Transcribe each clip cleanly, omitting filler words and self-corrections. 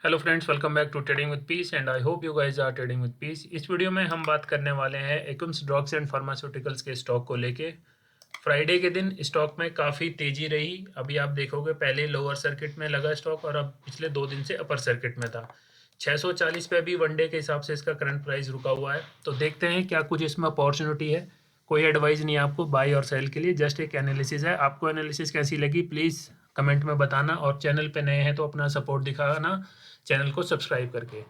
Hello friends, welcome back to trading with peace and I hope you guys are trading with peace. इस video में हम बात करने वाले हैं एकम्स ड्रग्स एंड फार्मास्यूटिकल्स के स्टॉक को लेके। फ्राइडे के दिन स्टॉक में काफ़ी तेज़ी रही। अभी आप देखोगे पहले लोअर सर्किट में लगा स्टॉक और अब पिछले 2 दिन से अपर सर्किट में था। 640 पे अभी वनडे के हिसाब से इसका करंट प्राइस रुका हुआ है। तो देखते हैं क्या कुछ इसमें अपॉर्चुनिटी है। कोई एडवाइस नहीं है आपको बाई और सेल के लिए, जस्ट एक एनालिसिस है। आपको एनालिसिस कैसी लगी प्लीज़ कमेंट में बताना, और चैनल पे नए हैं तो अपना सपोर्ट दिखाना चैनल को सब्सक्राइब करके।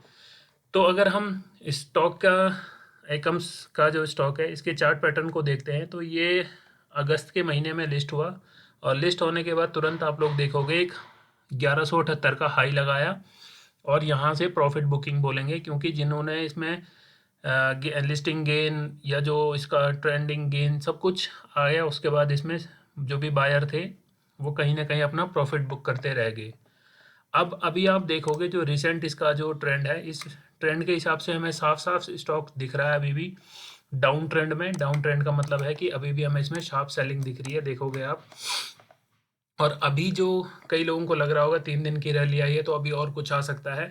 तो अगर हम स्टॉक का एकम्स का जो स्टॉक है इसके चार्ट पैटर्न को देखते हैं तो ये अगस्त के महीने में लिस्ट हुआ, और लिस्ट होने के बाद तुरंत आप लोग देखोगे एक 1178 का हाई लगाया, और यहाँ से प्रॉफिट बुकिंग बोलेंगे क्योंकि जिन्होंने इसमें लिस्टिंग गेन या जो इसका ट्रेंडिंग गेन सब कुछ आया, उसके बाद इसमें जो भी बायर थे वो कहीं ना कहीं अपना प्रॉफिट बुक करते रह गए। अब अभी आप देखोगे जो रिसेंट इसका जो ट्रेंड है, इस ट्रेंड के हिसाब से हमें साफ साफ स्टॉक दिख रहा है अभी भी डाउन ट्रेंड में। डाउन ट्रेंड का मतलब है कि अभी भी हमें इसमें शार्प सेलिंग दिख रही है, देखोगे आप। और अभी जो कई लोगों को लग रहा होगा 3 दिन की रैली आई है तो अभी और कुछ आ सकता है।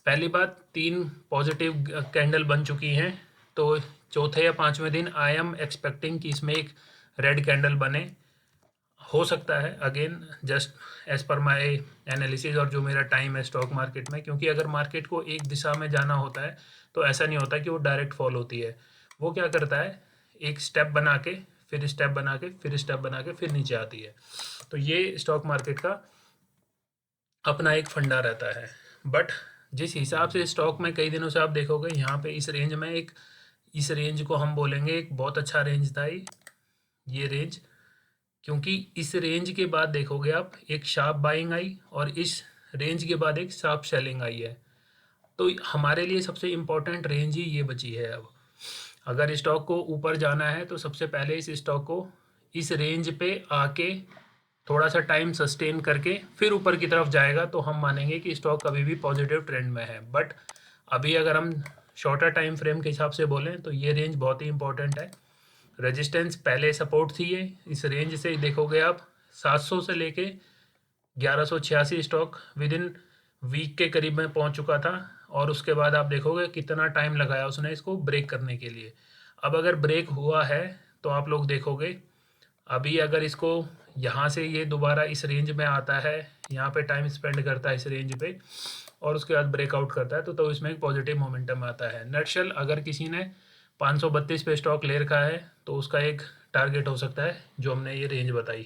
पहली बात, 3 पॉजिटिव कैंडल बन चुकी हैं, तो चौथे या 5वें दिन आई एम एक्सपेक्टिंग कि इसमें एक रेड कैंडल बने। हो सकता है, again just as per my analysis और जो मेरा टाइम है स्टॉक मार्केट में, क्योंकि अगर मार्केट को एक दिशा में जाना होता है तो ऐसा नहीं होता कि वो डायरेक्ट फॉल होती है। वो क्या करता है, एक स्टेप बना के फिर स्टेप बना के फिर स्टेप बना के फिर नीचे आती है। तो ये स्टॉक मार्केट का अपना एक फंडा रहता है। बट जिस हिसाब से स्टॉक में कई दिनों से आप देखोगे यहाँ पे इस रेंज में एक, इस रेंज को हम बोलेंगे एक बहुत अच्छा रेंज था ये रेंज, क्योंकि इस रेंज के बाद देखोगे आप एक शार्प बाइंग आई और इस रेंज के बाद एक शार्प सेलिंग आई है। तो हमारे लिए सबसे इम्पोर्टेंट रेंज ही ये बची है। अब अगर स्टॉक को ऊपर जाना है तो सबसे पहले इस स्टॉक को इस रेंज पे आके थोड़ा सा टाइम सस्टेन करके फिर ऊपर की तरफ जाएगा तो हम मानेंगे कि स्टॉक कभी भी पॉजिटिव ट्रेंड में है। बट अभी अगर हम शॉर्टर टाइम फ्रेम के हिसाब से बोलें तो ये रेंज बहुत ही इंपॉर्टेंट है। रेजिस्टेंस पहले सपोर्ट थी ये, इस रेंज से देखोगे आप 700 से लेके 1186 स्टॉक विद इन वीक के करीब में पहुंच चुका था, और उसके बाद आप देखोगे कितना टाइम लगाया उसने इसको ब्रेक करने के लिए। अब अगर ब्रेक हुआ है तो आप लोग देखोगे अभी अगर इसको यहाँ से ये दोबारा इस रेंज में आता है, यहाँ पे टाइम स्पेंड करता है इस रेंज पे, और उसके बाद ब्रेकआउट करता है तो इसमें एक पॉजिटिव मोमेंटम आता है। नटशेल, अगर किसी ने 532 पे स्टॉक ले रखा है तो उसका एक टारगेट हो सकता है जो हमने ये रेंज बताई।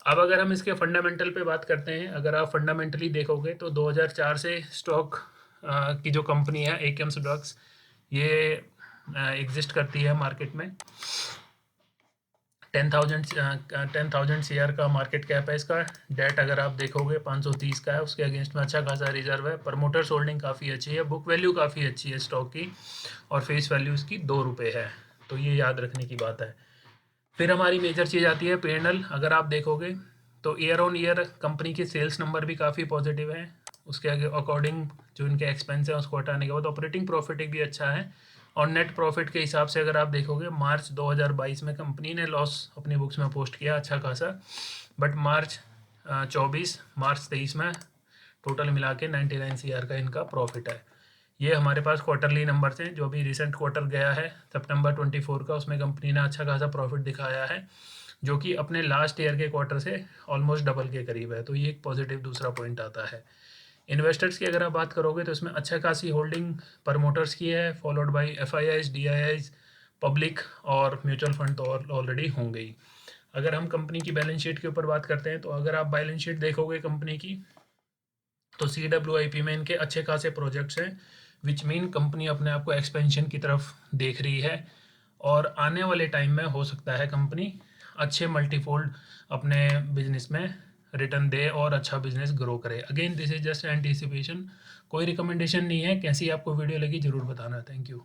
अब अगर हम इसके फंडामेंटल पे बात करते हैं, अगर आप फंडामेंटली देखोगे तो 2004 से स्टॉक की जो कंपनी है एकम्स ड्रग्स, ये एग्जिस्ट करती है मार्केट में। 10,000 शेयर का मार्केट कैप है इसका। डेट अगर आप देखोगे 530 का है, उसके अगेंस्ट में अच्छा खासा रिजर्व है। प्रमोटर्स होल्डिंग काफ़ी अच्छी है, बुक वैल्यू काफ़ी अच्छी है स्टॉक की, और फेस वैल्यू इसकी 2 रुपये है। तो ये याद रखने की बात है। फिर हमारी मेजर चीज़ आती है P&L। अगर आप देखोगे तो ईयर ऑन ईयर कंपनी के सेल्स नंबर भी काफ़ी पॉजिटिव है। उसके आगे अकॉर्डिंग जो इनके एक्सपेंस है उसको हटाने के बाद ऑपरेटिंग प्रॉफिट भी अच्छा है। और नेट प्रॉफिट के हिसाब से अगर आप देखोगे मार्च 2022 में कंपनी ने लॉस अपनी बुक्स में पोस्ट किया अच्छा खासा, बट मार्च 24 मार्च 23 में टोटल मिला के 99 CR का इनका प्रॉफिट है। ये हमारे पास क्वार्टरली नंबर्स हैं। जो भी रिसेंट क्वार्टर गया है सितंबर 24 का, उसमें कंपनी ने अच्छा खासा प्रॉफिट दिखाया है जो कि अपने लास्ट ईयर के क्वार्टर से ऑलमोस्ट डबल के करीब है। तो ये एक पॉजिटिव दूसरा पॉइंट आता है। इन्वेस्टर्स की अगर आप बात करोगे तो इसमें अच्छा खासी होल्डिंग प्रमोटर्स की है, followed by FIIs, DIIs, public और म्यूचुअल फंड तो ऑलरेडी होंगे ही। अगर हम कंपनी की बैलेंस शीट के ऊपर बात करते हैं तो अगर आप बैलेंस शीट देखोगे कंपनी की तो CWIP में इनके अच्छे खासे प्रोजेक्ट्स हैं, विच मीन कंपनी अपने आप को एक्सपेंशन की तरफ देख रही है, और आने वाले टाइम में हो सकता है कंपनी अच्छे मल्टीफोल्ड अपने बिजनेस में रिटर्न दे और अच्छा बिजनेस ग्रो करे। Again this is just anticipation, कोई रिकमेंडेशन नहीं है। कैसी आपको वीडियो लगी ज़रूर बताना। Thank you.